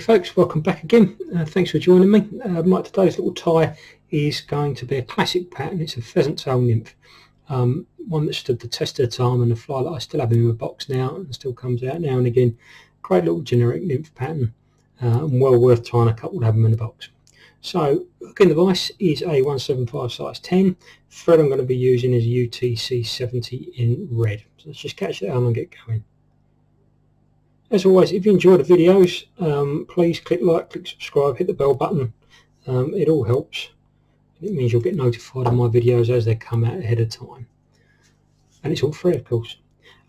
folks, welcome back again. Thanks for joining me. Like today's little tie is going to be a classic pattern. It's a pheasant tail nymph, one that stood the test of time, and a fly that I still have in my box now and still comes out now and again. Great little generic nymph pattern, and well worth tying a couple to have them in the box. So hooking device is a 175 size 10. Thread I'm going to be using is UTC 70 in red. So let's just catch that on and get going. As always, if you enjoy the videos, please click like, click subscribe, hit the bell button. It all helps. It means you'll get notified of my videos as they come out ahead of time. And it's all free, of course.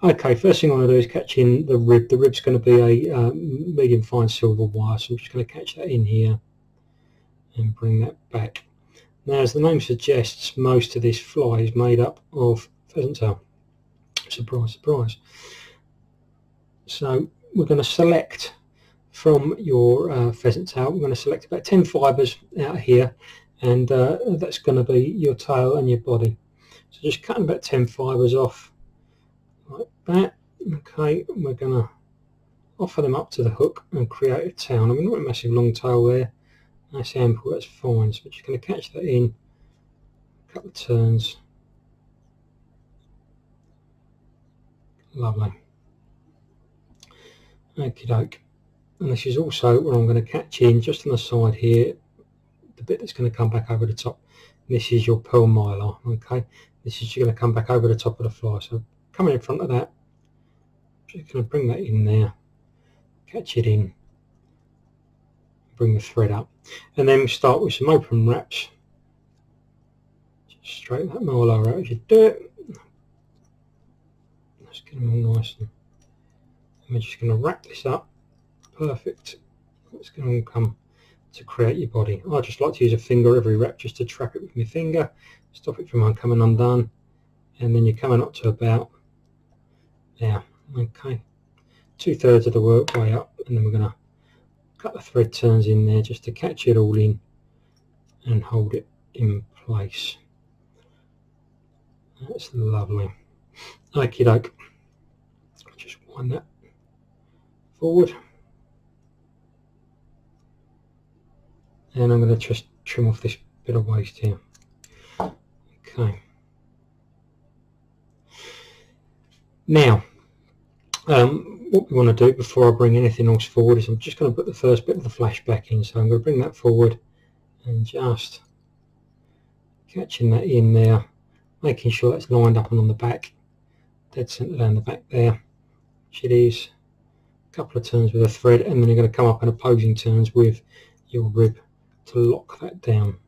Okay, first thing I want to do is catch in the rib. The rib's going to be a medium fine silver wire, so I'm just going to catch that in here and bring that back. Now, as the name suggests, most of this fly is made up of pheasant tail. Surprise, surprise. So we're going to select from your pheasant tail, we're going to select about 10 fibres out here, and that's going to be your tail and your body. So just cutting about 10 fibres off like that. Okay, we're going to offer them up to the hook and create a tail. I mean, not a massive long tail there, that's ample, that's fine. So we're just going to catch that in, a couple of turns. Lovely. Okie doke. And this is also what I'm going to catch in just on the side here, the bit that's going to come back over the top. This is your pearl mylar. Okay, this is going to come back over the top of the fly. So coming in front of that, just going to bring that in there, catch it in, bring the thread up, and then we start with some open wraps. Just straighten that mylar out as you do it. Let's get them all nice and we're just going to wrap this up. Perfect. It's going to all come to create your body. I just like to use a finger every wrap just to trap it with my finger, stop it from coming undone, and then you're coming up to about there. Okay, 2/3 of the work way up, and then we're going to cut the thread turns in there just to catch it all in and hold it in place. That's lovely. Okie doke. Just wind that forward, and I'm going to just trim off this bit of waste here. Okay, now what we want to do before I bring anything else forward is I'm just going to put the first bit of the flashback in. So I'm going to bring that forward and just catching that in there, making sure that's lined up and on the back, dead centre down the back there, which it is. Couple of turns with a thread, and then you're going to come up in opposing turns with your rib to lock that down.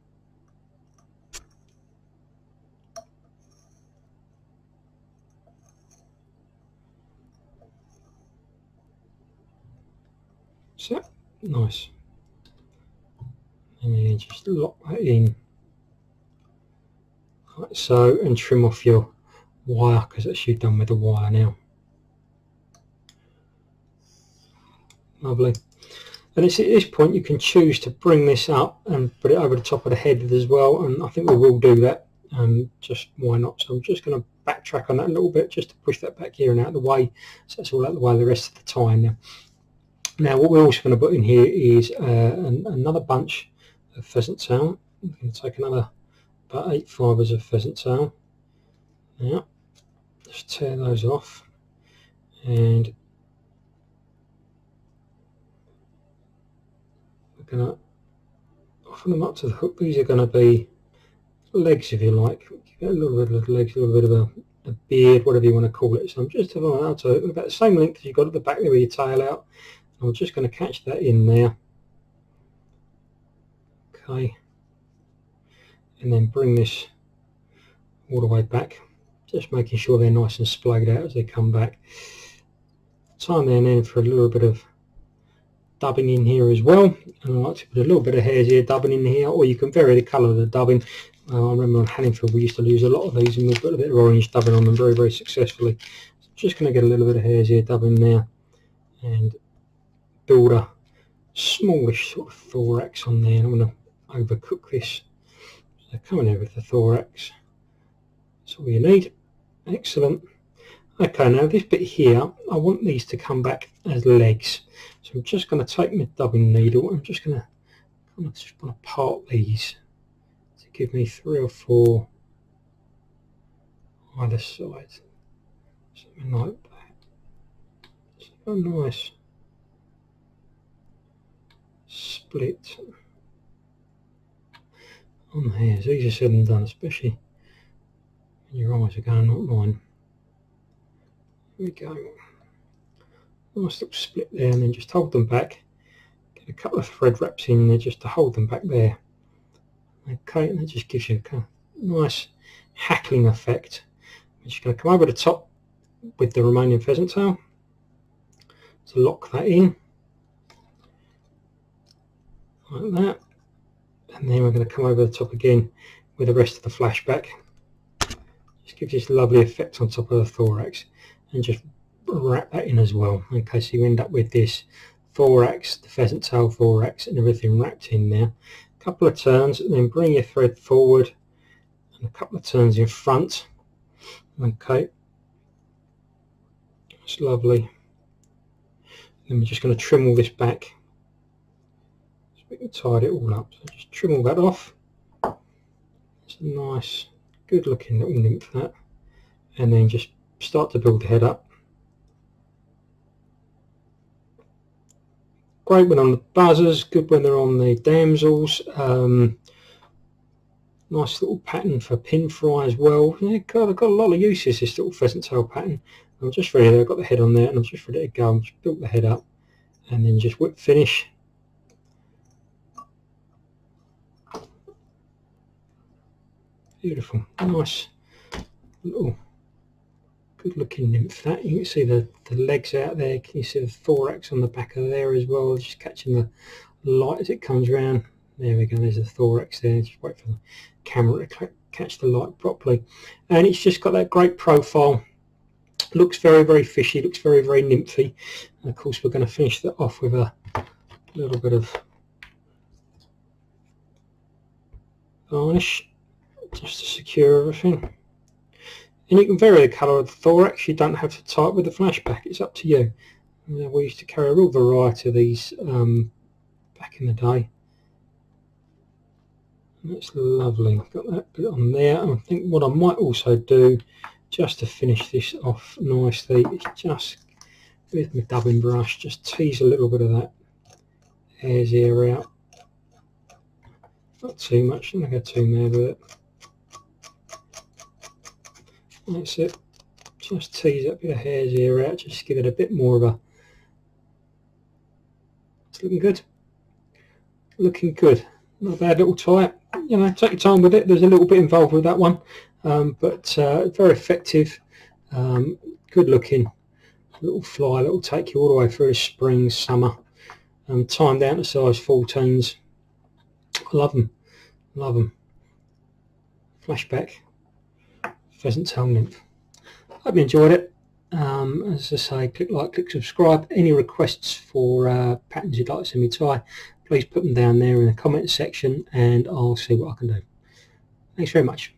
So nice, and then just lock that in like so, and trim off your wire because that's you done with the wire now. Lovely. And it's at this point you can choose to bring this up and put it over the top of the head as well, and I think we will do that, just why not. So I'm just going to backtrack on that a little bit just to push that back here and out of the way, so that's all out of the way the rest of the time. Now what we're also going to put in here is another bunch of pheasant tail. I'm going to take another about 8 fibres of pheasant tail. Now just tear those off, and going to offer them up to the hook. These are going to be legs, if you like. You get a little bit of legs, a little bit of a beard, whatever you want to call it. So I'm just having out to about the same length as you've got at the back there with your tail out. I'm just going to catch that in there. Okay, and then bring this all the way back, just making sure they're nice and splayed out as they come back. Time them in for a little bit of dubbing in here as well, and I like to put a little bit of Hares here dubbing in here, or you can vary the colour of the dubbing. I remember on Hanningfield we used to use a lot of these, and we've got a bit of orange dubbing on them very, very successfully. So just going to get a little bit of Hares here dubbing there and build a smallish sort of thorax on there. I don't want to overcook this, so coming in with the thorax, that's all you need. Excellent. Okay, now this bit here, I want these to come back as legs. So I'm just going to take my dubbing needle and I'm just going to part these to give me 3 or 4 either side. Something like that. So a nice split on the hairs. Easier said than done, especially when your eyes are going, not mine. There we go. Nice little split there, and then just hold them back. Get a couple of thread wraps in there just to hold them back there. Okay, and that just gives you a nice hackling effect. I'm just going to come over the top with the remaining pheasant tail to lock that in, like that. And then we're going to come over the top again with the rest of the flashback. Just gives this lovely effect on top of the thorax, and just wrap that in as well. Okay, so you end up with this thorax, the pheasant tail thorax, and everything wrapped in there. A couple of turns, and then bring your thread forward, and a couple of turns in front. Okay, that's lovely. Then we're just going to trim all this back. So we can tie it all up. So just trim all that off. It's a nice, good looking little nymph that. And then just start to build the head up. Great when on the buzzers, good when they're on the damsels. Nice little pattern for pin fry as well. Yeah, God, I've got a lot of uses, this little pheasant tail pattern. I'm just ready there, I've got the head on there and I'm just ready to go. I've just built the head up and then just whip finish. Beautiful, nice little good looking nymph that. You can see the legs out there. Can you see the thorax on the back of there as well, just catching the light as it comes around. There we go, there's the thorax there. Just wait for the camera to catch the light properly. And it's just got that great profile. Looks very, very fishy, looks very, very nymphy. And of course we're going to finish that off with a little bit of varnish just to secure everything. And you can vary the colour of the thorax. You don't have to tie it with the flashback, it's up to you. We used to carry a real variety of these back in the day. And that's lovely. Got that bit on there. And I think what I might also do, just to finish this off nicely, is just with my dubbing brush, just tease a little bit of that hare's ear out. Not too much, don't go too mad with it. That's it. Just tease that bit of hare's ear out, just give it a bit more of a... It's looking good. Looking good. Not a bad little tie. You know, take your time with it. There's a little bit involved with that one, but very effective. Good looking little fly that will take you all the way through spring, summer. Timed down to size 14s. I love them. Love them. Flashback pheasant tail nymph. Hope you enjoyed it. As I say, click like, click subscribe. Any requests for patterns you'd like to see me tie, please put them down there in the comment section and I'll see what I can do. Thanks very much.